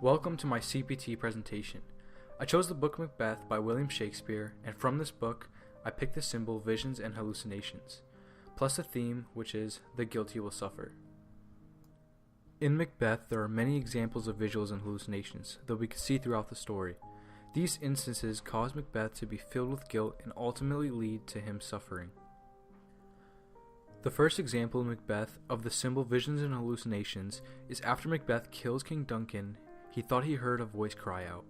Welcome to my CPT presentation. I chose the book Macbeth by William Shakespeare, and from this book, I picked the symbol Visions and Hallucinations, plus a theme which is The Guilty Will Suffer. In Macbeth, there are many examples of visuals and hallucinations that we can see throughout the story. These instances cause Macbeth to be filled with guilt and ultimately lead to him suffering. The first example in Macbeth of the symbol Visions and Hallucinations is after Macbeth kills King Duncan, he thought he heard a voice cry out.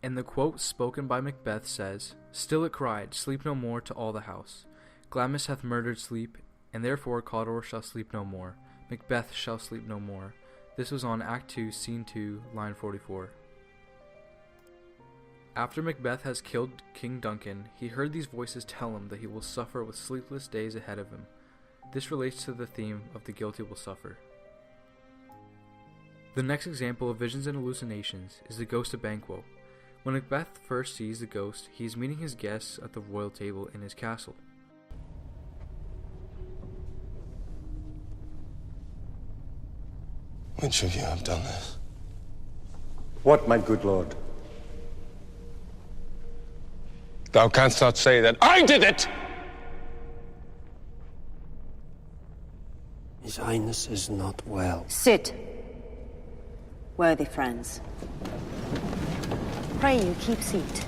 And the quote spoken by Macbeth says, "Still it cried, sleep no more to all the house. Glamis hath murdered sleep, and therefore Cawdor shall sleep no more. Macbeth shall sleep no more." This was on Act 2, Scene 2, line 44. After Macbeth has killed King Duncan, he heard these voices tell him that he will suffer with sleepless days ahead of him. This relates to the theme of the guilty will suffer. The next example of visions and hallucinations is the ghost of Banquo. When Macbeth first sees the ghost, he is meeting his guests at the royal table in his castle. Which of you have done this? What, my good lord? Thou canst not say that I did it! His Highness is not well. Sit, worthy friends. Pray you keep seat.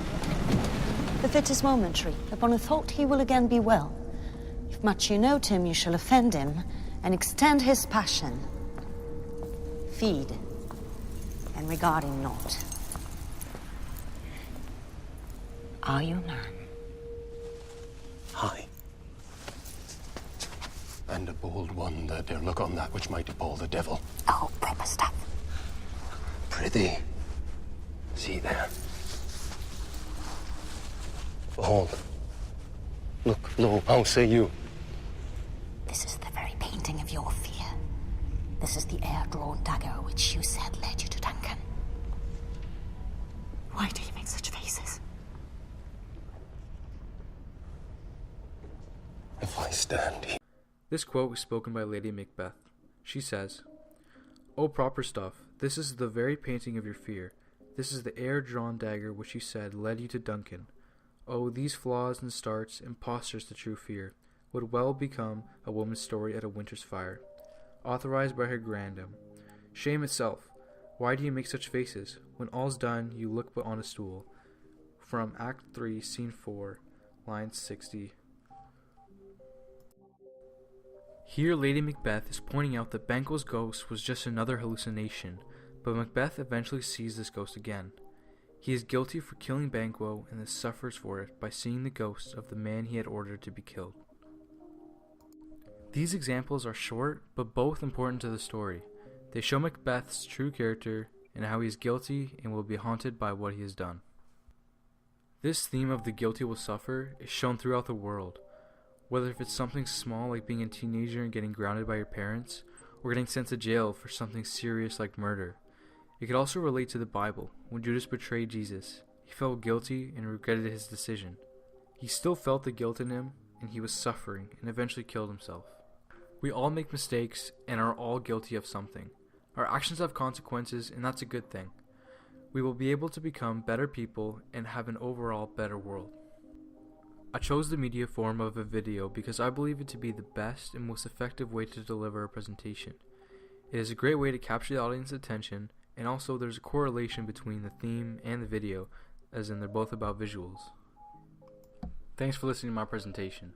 The fit is momentary. Upon a thought he will again be well. If much you note him, you shall offend him and extend his passion. Feed and regard him not. Are you a man? Aye. And a bold one that dare look on that which might appall the devil. Oh, proper stuff. Prithee, see there. Behold. Look, lo, how say you? This is the very painting of your fear. This is the air-drawn dagger which you said led you to Duncan. Why do you make such faces? If I stand here. This quote was spoken by Lady Macbeth. She says, "O proper stuff, this is the very painting of your fear. This is the air-drawn dagger which you said led you to Duncan. Oh, these flaws and starts, impostors to true fear, would well become a woman's story at a winter's fire, authorized by her grandam. Shame itself! Why do you make such faces? When all's done, you look but on a stool." From Act 3, Scene 4, line 60. Here Lady Macbeth is pointing out that Banquo's ghost was just another hallucination, but Macbeth eventually sees this ghost again. He is guilty for killing Banquo and thus suffers for it by seeing the ghost of the man he had ordered to be killed. These examples are short, but both important to the story. They show Macbeth's true character and how he is guilty and will be haunted by what he has done. This theme of the guilty will suffer is shown throughout the world. Whether if it's something small like being a teenager and getting grounded by your parents, or getting sent to jail for something serious like murder. It could also relate to the Bible. When Judas betrayed Jesus, he felt guilty and regretted his decision. He still felt the guilt in him, and he was suffering and eventually killed himself. We all make mistakes and are all guilty of something. Our actions have consequences, and that's a good thing. We will be able to become better people and have an overall better world. I chose the media form of a video because I believe it to be the best and most effective way to deliver a presentation. It is a great way to capture the audience's attention, and also there's a correlation between the theme and the video, as in they're both about visuals. Thanks for listening to my presentation.